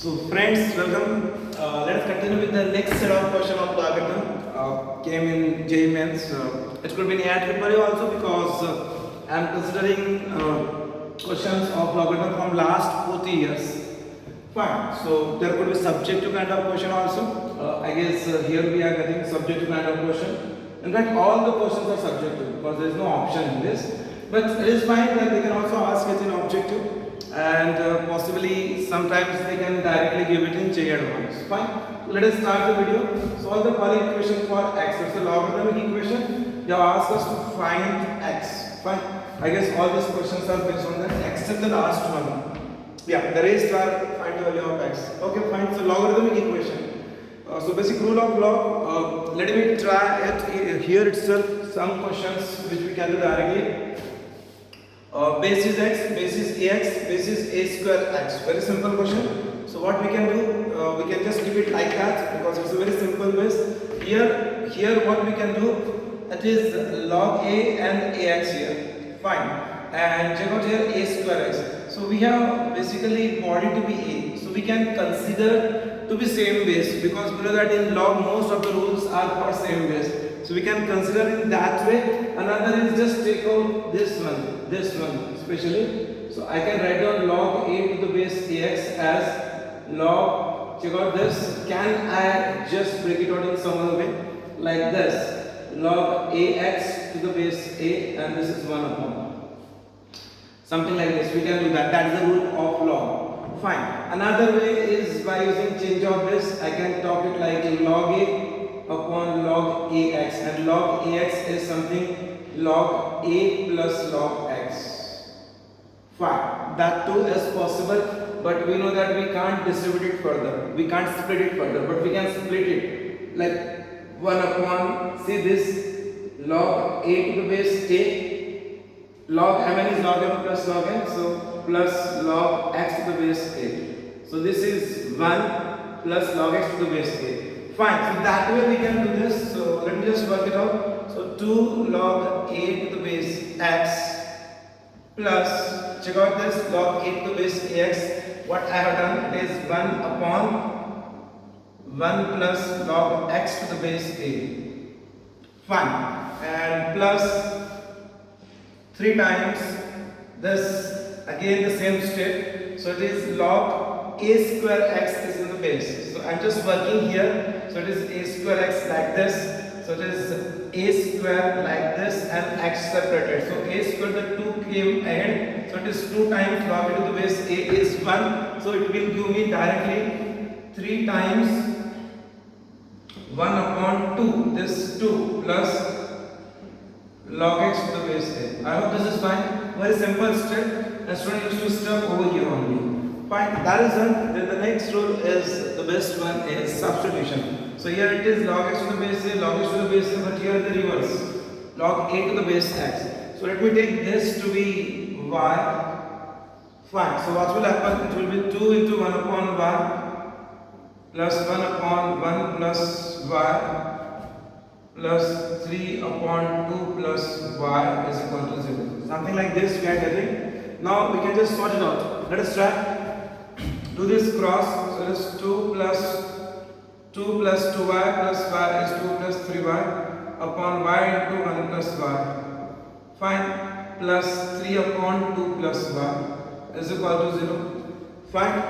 So friends, welcome. Let us continue with the next set of question of logarithm. Came in JEE Mains. It could be in AIEEE also because I am considering questions of logarithm from last 40 years. Fine. So there could be subjective kind of question also. I guess here we are getting subjective kind of question. In fact, all the questions are subjective because there is no option in this. But it is fine that they can also ask it in objective. And possibly sometimes they can directly give it in JEE Advanced. Fine. So let us start the video. Solve the following equation for x. It's a logarithmic equation. They have asked us to find x. Fine. I guess all these questions are based on that except the last one. Yeah, the raised star find the value of x. Okay, fine. So logarithmic equation. So basic rule of log. Let me try it here itself. Some questions which we can do directly. Base is x, base is ax, base is a square x. Very simple question. So what we can do, we can just keep it like that because it's a very simple base. Here what we can do, it is log a and ax here. Fine. And check out here a square x. So we have basically body to be a. So we can consider to be same base because below that in log most of the rules are for same base. So we can consider in that way. Another is just take out this one especially. So I can write down log a to the base ax as log, check out this, can I just break it out in some other way like this, log ax to the base a, and this is 1 upon something like this. We can do that. That is the rule of log. Fine. Another way is by using change of base. I can talk it like log a upon log ax, and log ax is something log a plus log x. Fine, that too is possible, but we know that we can't distribute it further, we can't split it further, but we can split it like 1 upon, see this, log a to the base a, log mn is log m plus log n, so plus log x to the base a. So this is 1 plus log x to the base a. Fine, so that way we can do this. So let me just work it out. So 2 log a to the base x plus, check out this, log a to the base ax. What I have done, it is 1 upon 1 plus log x to the base a. Fine, and plus 3 times this, again the same step. So it is log a square x is in the base. So I am just working here. So it is a square x like this. So it is a square like this and x separated. So a square, the 2 came ahead. So it is 2 times log into the base a is 1. So it will give me directly 3 times 1 upon 2. This 2 plus log x to the base a. I hope this is fine. Very simple step. And student used to step over here only. Fine, that is done. Then the next rule is the best one is substitution. So here it is log x to the base a, log x to the base a, but here the reverse, log a to the base x. So let me take this to be y. Fine, so what will happen? It will be 2 into 1 upon y plus 1 upon 1 plus y plus 3 upon 2 plus y is equal to 0. Something like this we are getting. Now we can just sort it out. Let us try. Do this cross, so it is 2 plus 2y plus y is 2 plus 3y upon y into 1 plus y. Fine, plus 3 upon 2 plus y is equal to 0. Fine.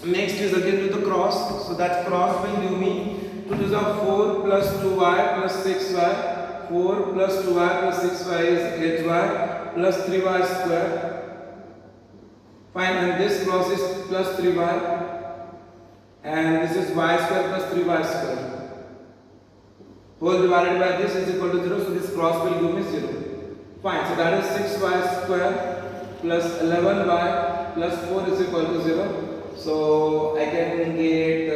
Next is again do the cross, so that cross will give me 2 to the 4 plus 2y plus 6y. 4 plus 2y plus 6y is 8y plus 3y square. Fine, and this cross is plus 3y, and this is y square plus 3y square. Whole divided by this is equal to 0, so this cross will give me 0. Fine, so that is 6y square plus 11y plus 4 is equal to 0. So I can get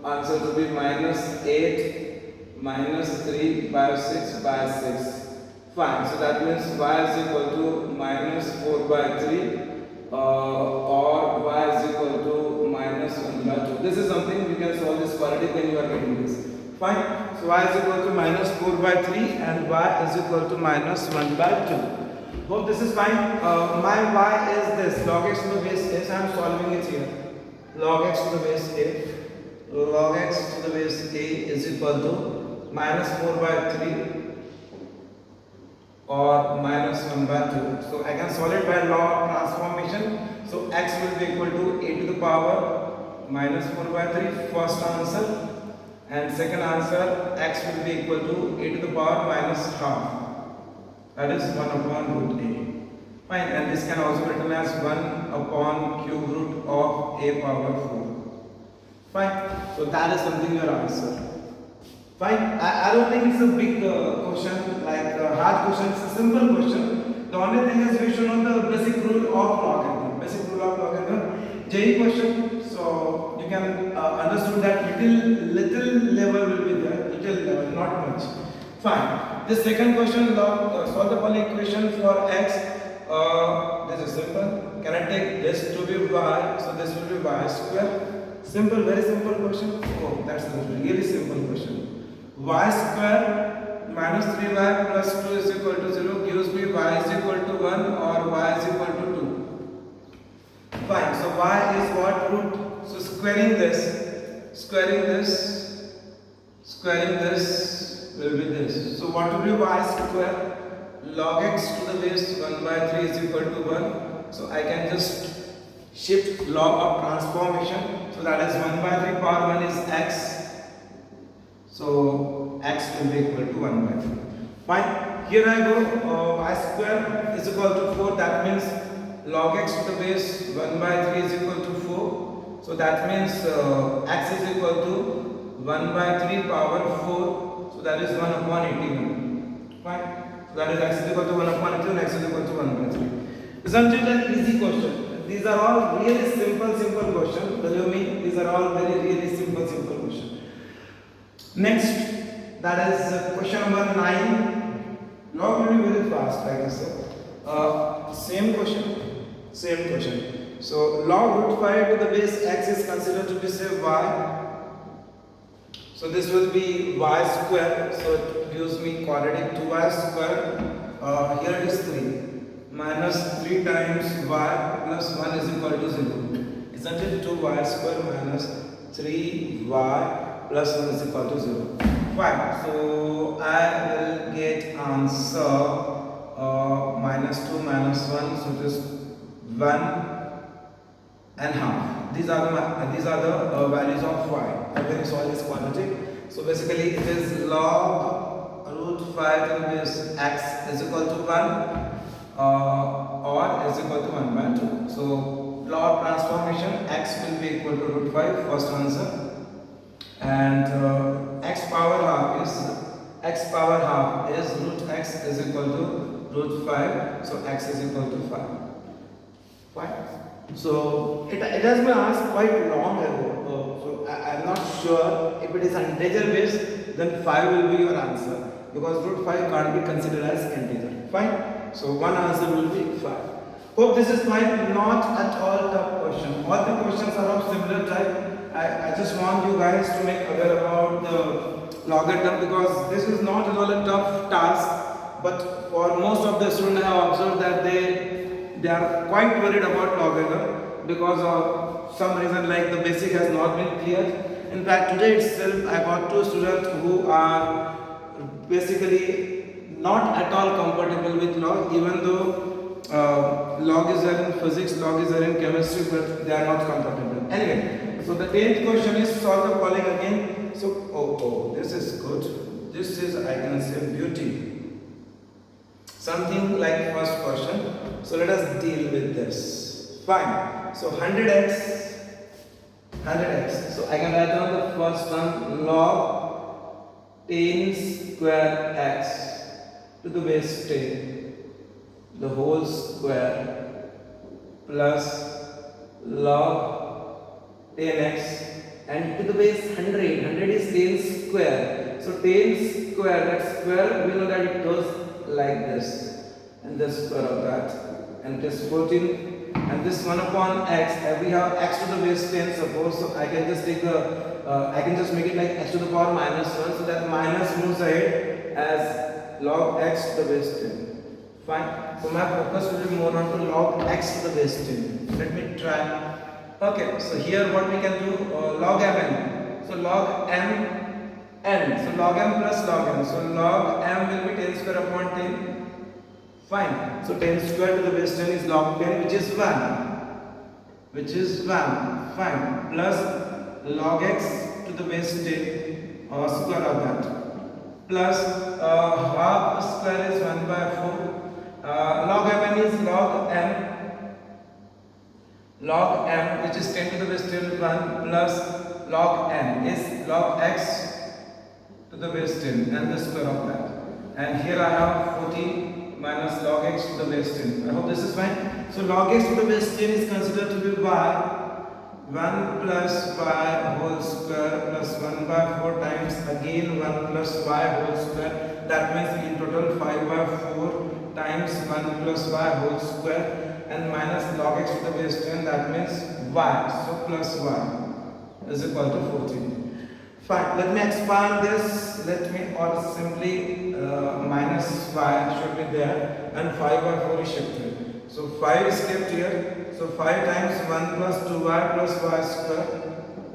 answer to be minus 8 minus 3 by 6 by 6. Fine, so that means y is equal to minus 4 by 3. Or y is equal to minus 1 by 2. This is something we can solve this quadratic when you are getting this. Fine. So y is equal to minus 4 by 3 and y is equal to minus 1 by 2. Hope this is fine. My y is this, log x to the base s. I am solving it here. log x to the base a, log x to the base a is equal to minus 4 by 3 or minus 1 by 2. So I can solve it by law of transformation. So x will be equal to a to the power minus 4 by 3, first answer, and second answer x will be equal to a to the power minus half, that is 1 upon root a. Fine, and this can also be written as 1 upon cube root of a power 4. Fine, so that is something your answer. Fine, I don't think it's a big question, like a hard question, it's a simple question. The only thing is we should know the basic rule of logarithm. Basic rule of logarithm, JEE question, so you can understood that little level will be there, little level, not much. Fine, this second question, solve the following equation for x. This is simple. Can I take this to be y, so this will be y square. Simple, very simple question. Oh, that's a really simple question. Y square minus 3y plus 2 is equal to 0 gives me y is equal to 1 or y is equal to 2. Fine, so y is what? Root. So squaring this will be this. So what will be y square? Log x to the base 1 by 3 is equal to 1. So I can just shift law of transformation. So that is 1 by 3 power 1 is x. So x will be equal to 1 by 3. Fine. Here I go. Y square is equal to 4. That means log x to the base 1 by 3 is equal to 4. So that means x is equal to 1 by 3 power 4. So that is 1 upon 81. Fine. So that is x is equal to 1 upon 2 and x is equal to 1 by 3. Isn't it an easy question? These are all really simple questions. Believe me, these are all really simple questions. Next, that is question number 9. Log will be very fast, like I said. Same question. So log root 5 to the base x is considered to be say y. So this will be y square. So it gives me quadratic 2y square. Here it is 3. Minus 3 times y plus 1 is equal to 0. Isn't it 2y square minus 3y plus 1 is equal to 0. Fine. So I will get answer minus 2 minus 1. So it is 1 and half. These are the values of y. When you solve this quadratic, so basically it is log root 5 to the base x is equal to 1 or is equal to 1 by 2. So law of transformation, x will be equal to root 5, first answer, and x power half is root x is equal to root 5. So x is equal to 5. Fine. So it has been asked quite long ago. So I am not sure if it is integer based, then 5 will be your answer, because root 5 can't be considered as integer. Fine. So one answer will be 5. Hope this is fine. Not at all tough question. All the questions are of similar type. I just want you guys to make aware about the logarithm, because this is not at all a tough task. But for most of the students, I have observed that they are quite worried about logarithm because of some reason, like the basic has not been clear. In fact, today itself I got 2 students who are basically not at all compatible with log, even though log is there in physics, log is there in chemistry, but they are not compatible. Anyway, so the 10th question is solve the following again. So this is good. This is, I can say, beauty. Something like first question. So let us deal with this. Fine. So 100x. So I can write down the first one, log 10 square x to the base 10, the whole square, plus log 10x, and to the base 100. 100 is 10 square. So 10 square, that square, we know that it goes like this, and the square of that, and it is 14. And this 1 upon x, we have x to the base 10, suppose. So I can just take I can just make it like x to the power minus 1, so that minus moves ahead as log x to the base 10. Fine. So my focus will be more on to log x to the base 10. Let me try. Okay, so here what we can do, log mn. So log m n. So log m plus log n. So log m will be 10 square upon 10. Fine. So 10 square to the base 10 is log 10, which is 1. Which is 1. Fine. Plus log x to the base 10, square of that. Plus half square is 1 by 4. Log mn is log m. Log m, which is 10 to the base 10, 1, plus log n is log x to the base 10 and the square of that. And here I have 14 minus log x to the base 10. I hope this is fine. So log x to the base 10 is considered to be y. 1 plus y whole square plus 1 by 4 times again 1 plus y whole square. That means in total 5 by 4 times 1 plus y whole square and minus log x to the base 10, that means y. So plus y is equal to 14. Fine. Let me expand this. Let me, or simply minus y should be there and 5 by 4 is shifted. So 5 is kept here. So 5 times 1 plus 2y plus y square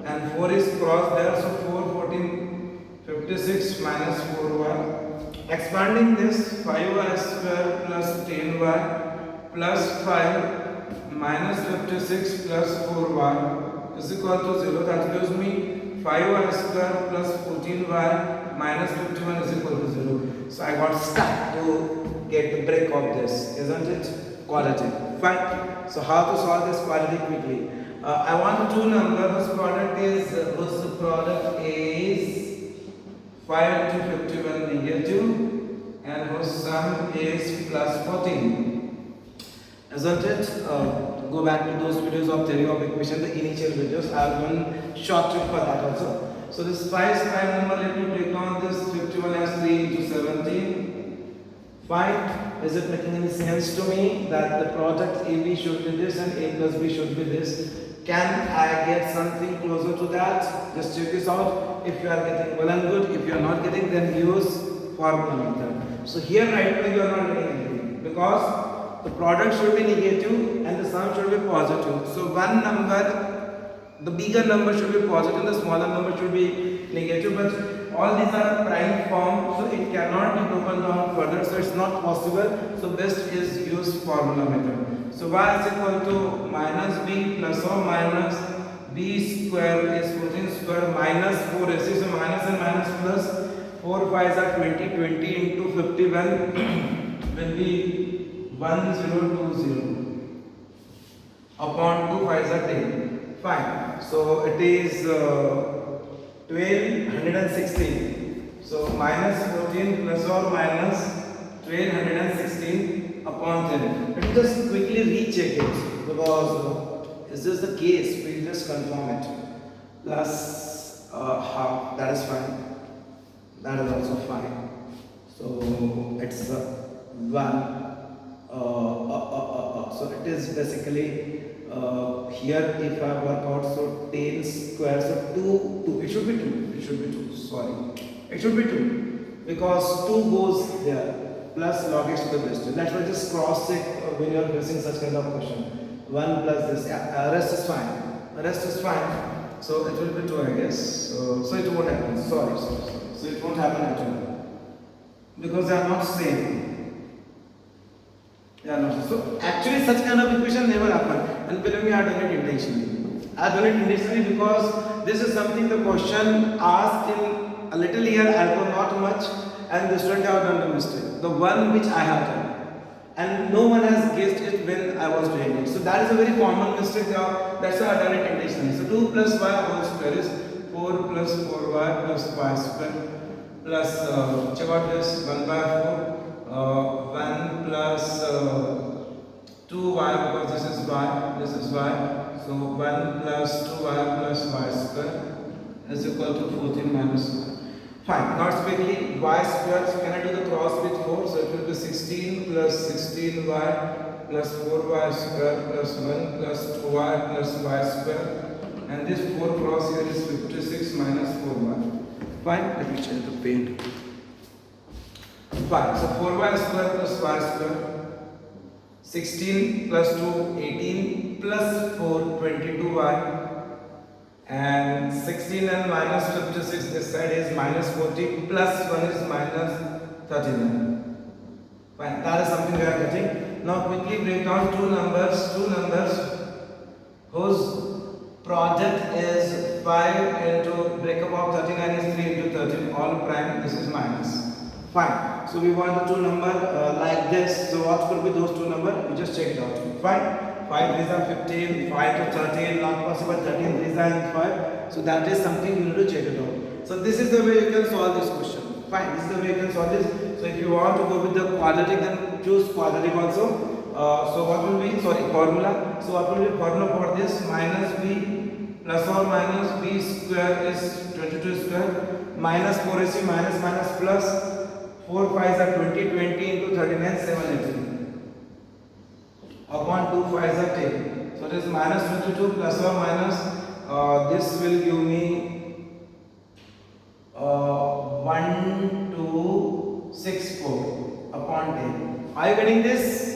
and 4 is crossed there. So 4, 14, 56 minus 4y. Expanding this, 5y square plus 10y plus 5 minus 56 plus 4y is equal to 0. That gives me 5y square plus 14y minus 51 is equal to 0. So I got stuck to get the break of this, isn't it? Quality. Fine. So how to solve this quality quickly? I want two numbers whose product is 5 to 51 negative and whose sum is plus 14. Isn't it? Go back to those videos of theory of equation, the initial videos. I have done short trick for that also. So this 5 is prime number. Let me break down this 51 as 3 into 17. Fine. Is it making any sense to me that the product AB should be this and A plus B should be this? Can I get something closer to that? Just check this out. If you are getting well and good, if you are not getting, then use formula method. So here right now you are not getting anything because the product should be negative and the sum should be positive. So one number, the bigger number should be positive, the smaller number should be negative, but all these are prime form, so it cannot be broken down further, so it's not possible. So best is use formula method. So y is equal to minus b plus or minus b square is 14 square minus 4ac, so minus and minus plus 4 5s are 20, 20 into 51 will be 1020 upon 2 5s are 10. Fine. So it is 1216. So minus 14 plus or minus 1216 upon 10. Let me just quickly recheck it because is this the case? We'll just confirm it. Plus half, that is fine. That is also fine. So it's 1. So it is basically here if I work out, so 10 square, so 2, it should be 2, it should be 2, sorry, it should be 2 because 2 goes there plus log x to the base 10. That's why just cross check when you are facing such kind of question. 1 plus this, rest is fine, rest is fine, so it will be 2 I guess, so it won't happen, sorry, so it won't happen at all because they are not same. Yeah, no. So actually such kind of equation never happen, and believe me, I have done it intentionally. I have done it intentionally because this is something the question asked in a little here, algo not much, and the student have done the mistake. The one which I have done, and no one has guessed it when I was doing it. So that is a very common mistake. That's why I have done it intentionally. So 2 plus y whole square is 4 plus 4y plus y square plus check out this 1 by 4. 1 plus 2y because this is y, this is y. So 1 plus 2y plus y square is equal to 14 minus 1. Fine. Now quickly y square. So can I do the cross with 4? So it will be 16 plus 16y plus 4y square plus 1 plus 2y plus y square. And this 4 cross here is 56 minus 4y. Fine. Let me change the paint. Fine. So 4y square plus y square, 16 plus 2, 18 plus 4, 22y 42y, and 16 and minus 56 this side is minus 40, plus 1 is minus 39. Fine, that is something we are getting. Now quickly break down two numbers whose product is 5 into breakup of 39 is 3 into 13, all prime, this is minus. Fine, so we want the two number like this. So what could be those two numbers? We just check it out. Fine. 5 3s are 15, 5 to 13, not possible, 13 3s are 5. So that is something you need to check it out. So this is the way you can solve this question. Fine, this is the way you can solve this. So if you want to go with the quadratic, then choose quadratic also. So what will be, formula. So what will be formula for this? Minus b plus or minus b square is 22 square, minus 4ac minus minus plus 4 5s are 20, 20 into 39, 780. Upon 2 5s are 10. So it is minus 22 plus or minus, this will give me 1264 upon 10. Are you getting this?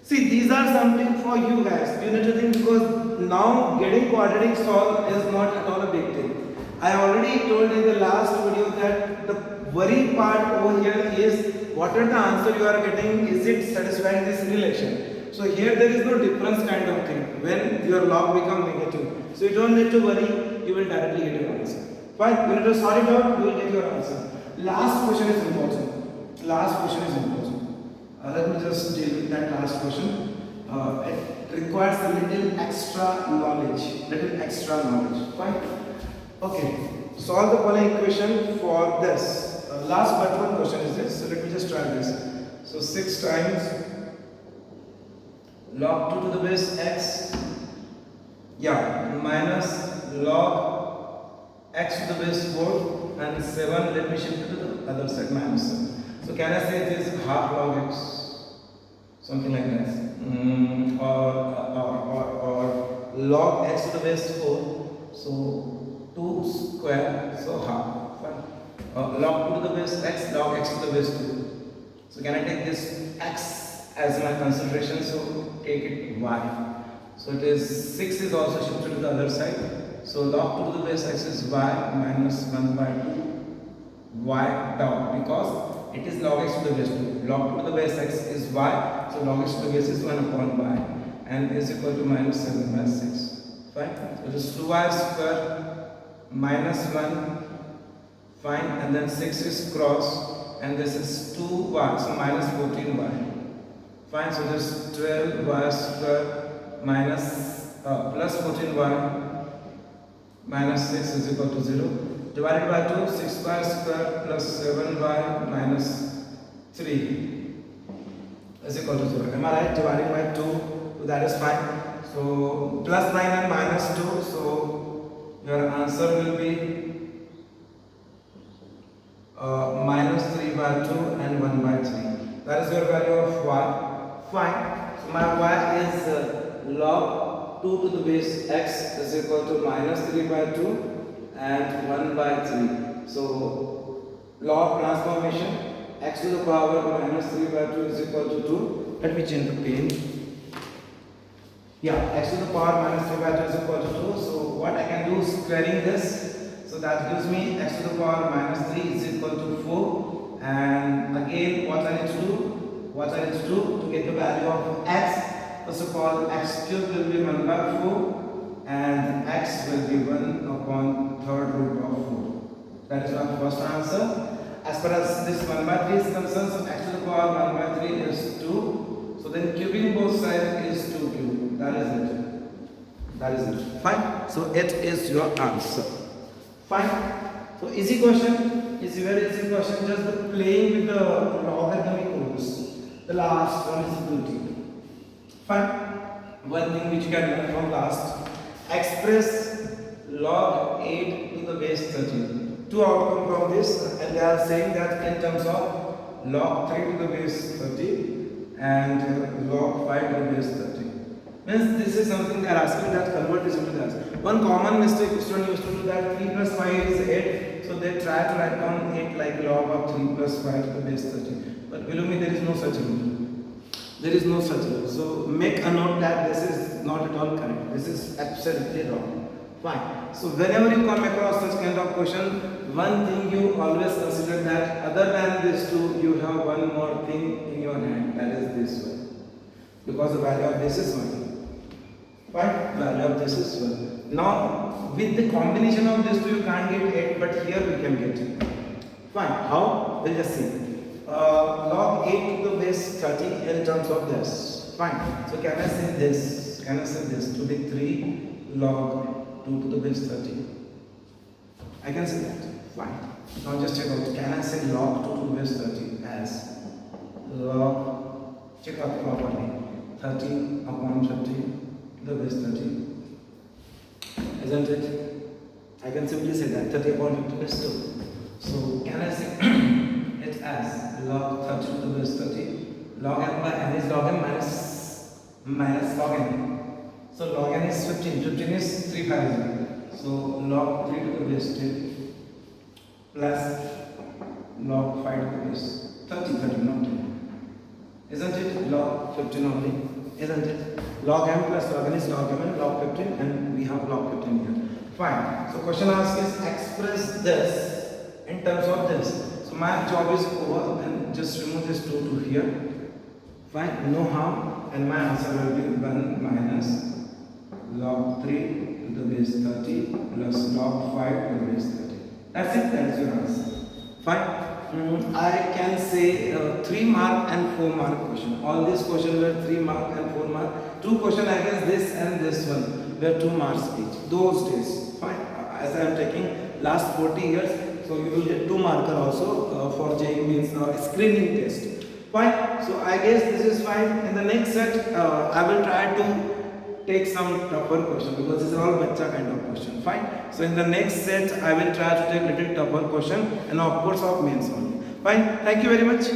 See, these are something for you guys. You need to think, because now getting quadratic solve is not at all a big thing. I already told in the last video that the worry part over here is what are the answer you are getting, is it satisfying this relation. So here there is no difference kind of thing when your log become negative. So you don't need to worry, you will directly get your answer. Fine, you need to sort it out, you will get your answer. Last question is important. Last question is important. Let me just deal with that last question. It requires a little extra knowledge. Fine. Okay. Solve the following equation for this. Last but one question is this. So let me just try this. So 6 times log 2 to the base x. Yeah. Minus log x to the base 4 and 7. Let me shift it to the other side. Minus 7. So can I say it is half log x? Something like that. Or log x to the base 4. So 2 square, so half. Fine. Log 2 to the base x, log x to the base 2. So can I take this x as my consideration? So take it y. So it is 6 is also shifted to the other side. So log 2 to the base x is y minus 1 by 2 y down, because it is log x to the base 2. Log 2 to the base x is y, so log x to the base is 1 upon y, and is equal to minus 7 by 6. Fine. So this is 2y square minus 1. Fine. And then 6 is cross, and this is 2y, so minus 14y. Fine. So this is 12y square minus plus 14y minus 6 is equal to 0. Divided by 2, 6y square plus 7y minus 3 is equal to 0. Am I right? Dividing by 2, so that is fine. So plus 9 and minus 2, so your answer will be minus 3 by 2 and 1 by 3. That is your value of y. Fine. So my y is log 2 to the base x is equal to minus 3 by 2 and 1 by 3. So law of transformation, x to the power minus 3 by 2 is equal to 2. Let me change the pen. Yeah, x to the power minus 3 by 2 is equal to 2. So what I can do is squaring this. So that gives me x to the power minus 3 is equal to 4. And again, what I need to do to get the value of x. First of all, x cube will be 1 by 4 and x will be 1 upon third root of 4. That is my first answer. As far as this 1 by 3 is concerned, so x to the power 1 by 3 is 2. So then cubing both sides is 2 cube. That is it. Fine. So it is your answer. Fine. So easy question. It's a very easy question. Just playing with the logarithmic rules. The last one is equality. Fine. One thing which you can learn from last. Express log 8 to the base 13. Two outcome from this, and they are saying that in terms of log 3 to the base 30 and log 5 to the base 30. Means this is something they are asking that convert this into that. One common mistake student used to do that 3 plus 5 is 8. So they try to write down 8 like log of 3 plus 5 to the base 30. But believe me, there is no such rule. There is no such rule. So make a note that this is not at all correct. This is absolutely wrong. Fine. So whenever you come across such kind of question, one thing you always consider that other than this two, you have one more thing in your hand, that is this one. Because the value of this is 1. Fine. Value of this is 1. Now with the combination of these two you can't get 8, but here we can get it. Fine. How? We'll just see. Log 8 to the base 30 in terms of this. Fine. So can I say this? Can I say this to be 3 log 2 to the base 30? I can say that. Fine. Now just check out. Can I say log 2 to the base 30 as log, check out properly, 30 upon 50 to the base 30? Isn't it? I can simply say that 30 upon 50 is 2. So can I say it as log 30 to the base 30? Log n by n is log n minus log n. So log n is 15. 15 is 3 5. So log 3 to the base 10 plus log 5 to the base 30, not 10. Isn't it? Log 15 only. Isn't it? Log m plus log n is log m and log 15, and we have log 15 here. Fine. So question asked is express this in terms of this. So my job is over, and just remove this 2 to here. Fine, no harm, and my answer will be 1 minus log 3 to the base 30 plus log 5 to the base 30. That's it, that is your answer. Fine. I can say 3 mark and 4 mark question. All these questions were 3 mark and 4 mark. 2 questions, I guess this and this one were 2 marks each. Those days. Fine. As I am taking last 40 years, so you will get 2 marker also for JEE means screening test. Fine. So I guess this is fine. In the next set, I will try to take some tougher question because these are all bacha kind of question. Fine. So in the next set, I will try to take little tougher question and of course of mains only. Fine. Thank you very much.